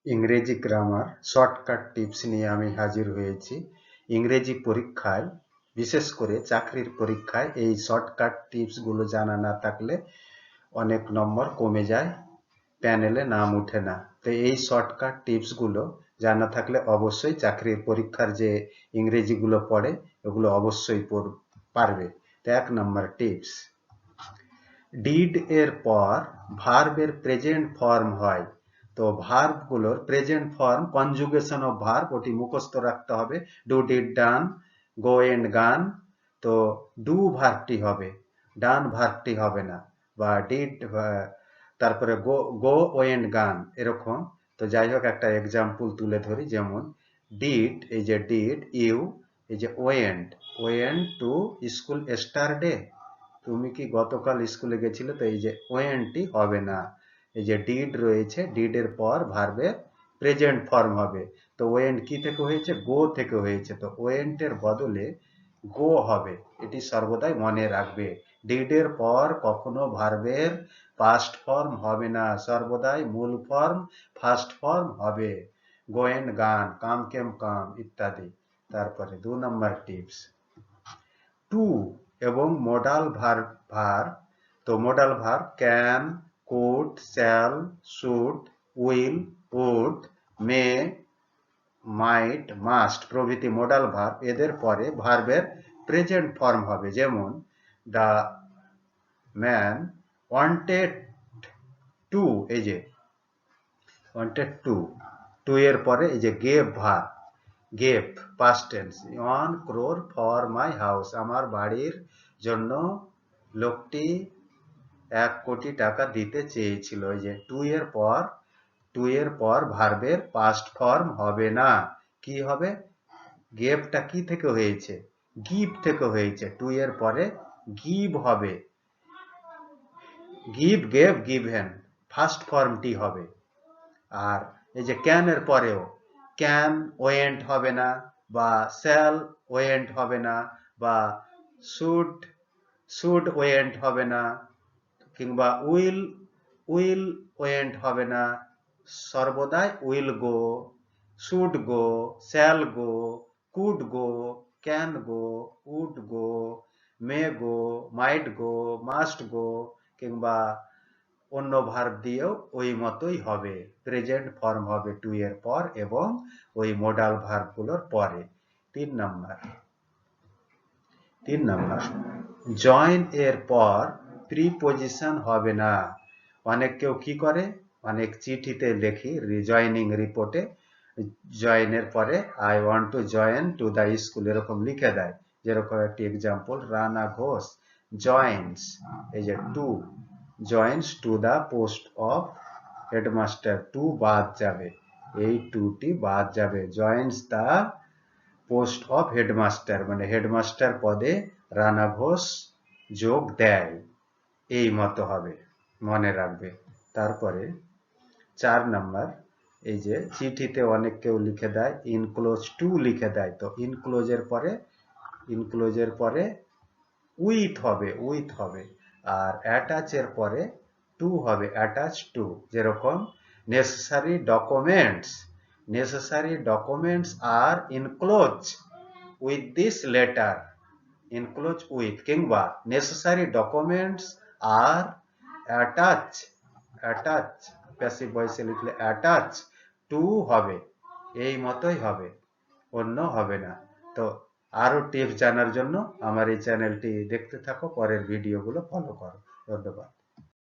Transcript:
ইংরেজি grammar shortcut tips নিয়ে আমি হাজির হয়েছি। ইংরেজি পরীক্ষায়, বিশেষ করে চাকরির পরীক্ষায় এই শর্টকাট টিপসগুলো জানা না থাকলে অনেক নম্বর কমে যায়, প্যানেলে নাম উঠে না। তো এই শর্টকাট টিপসগুলো জানা থাকলে অবশ্যই চাকরির পরীক্ষার যে ইংরেজিগুলো পড়ে ওগুলো অবশ্যই পারবে। তো 1 নম্বর টিপস, ডিড এর পর ভার্বের প্রেজেন্ট ফর্ম হয়। তো ভার্বগুলোর present form, conjugation of verb, ওটি মুখস্থ রাখতে হবে। Do, did, done, go and gone. তো ডু ভার্বটি হবে, ডান ভার্বটি হবে না, বা ডিড, তারপরে গো, গো ওয়েন্ড গান, এরকম। তো যাই হোক, একটা এক্সাম্পল তুলে ধরি, যেমন ডিড, এই যে ডিড, ইউ, এই যে went, went to school yesterday, তুমি কি গতকাল স্কুলে গেছিলে? তো এই যে ওয়েন্টটি হবে না, এই যে ডিড রয়েছে, ডিডের পর ভার্বের প্রেজেন্ট ফর্ম হবে। তো ওয়েন্ট কি থেকে হয়েছে? গো থেকে হয়েছে। তো ওয়েন্টের বদলে গো হবে, এটি সর্বদাই মনে রাখবে। ডিডের পর কখনো ভার্বের পাস্ট ফর্ম হবে না, সর্বদাই মূল ফর্ম, ফার্স্ট ফর্ম হবে। গো এন্ড গান, কাম কেম কাম ইত্যাদি। তারপরে 2 নম্বর টিপস, টু এবং মোডাল ভার্ব। তো modal verb can, could, shall, should, will, would, may, might, must প্রভৃতি মোডাল ভার্ব, এদের পরে ভার্বের প্রেজেন্ট ফর্ম হবে। যেমন দ্য ম্যান ওয়ান্টেড টু, এই যে ওয়ান্টেড টু, টু এর পরে এই যে gave verb, gave past tense, 1 crore for my house, আমার বাড়ির জন্য লোকটি 1 কোটি টাকা দিতে চেয়েছিল। এই যে টু এর পর ভার্বের পাস্ট ফর্ম হবে না, কি হবে? গেভটা কি থেকে হয়েছে? গিভ থেকে হয়েছে, টু এর পরে গিভ হবে, গিভ, গেভ, গিভেন, ফার্স্ট ফর্মটি হবে। আর এই যে ক্যান এর পরেও ক্যান ওয়েন্ট হবে না, বা শ্যাল ওয়েন্ট হবে না, বা শুড, শুড ওয়েন্ট হবে না, কিংবা উইল, উইল ওয়েন্ট হবে না। সর্বদাই will go, should go, shall go, could go, can go, would go, may go, might go, must go, কিংবা অন্য ভার্ব দিয়েও ওই মতোই হবে, প্রেজেন্ট ফর্ম হবে টু এর পর এবং ওই মোডাল ভার্বগুলোর পরে। 3 নাম্বার, জয়েন এর পর প্রিপজিশন হবে না। অনেক কেউ কি করে, অনেক চিঠিতে লেখি, রিজয়নিং রিপোর্টে জয়েনের পরে I want to join to the school এরকম লিখে দেয়। যেরকম একটি এক্সাম্পল, রানা ঘোষ জয়েন্স, এই যে to, joins to the post of headmaster, to বাদ যাবে, এই টুটি বাদ যাবে। Joins the post of headmaster, মানে হেডমাস্টার পদে রানা ঘোষ যোগ দেয়, এই মতো হবে, মনে রাখবে। তারপরে 4 নাম্বার, এই যে চিঠিতে অনেক কেউ লিখে দেয় ইনক্লোজ টু লিখে দেয়। তো ইনক্লোজের পরে উইথ হবে, উইথ হবে। আর অ্যাটাচ এর পরে টু হবে, অ্যাটাচ টু। যেরকম necessary documents are enclose with this letter, enclose with, কিংবা necessary documents are attach passive ভয়েসে লিখলে অ্যাটাচ টু হবে, এই মতোই হবে, অন্য হবে না। তো আরো টিপস জানার জন্য আমার এই চ্যানেলটি দেখতে থাকো, পরের ভিডিওগুলো ফলো করো। ধন্যবাদ।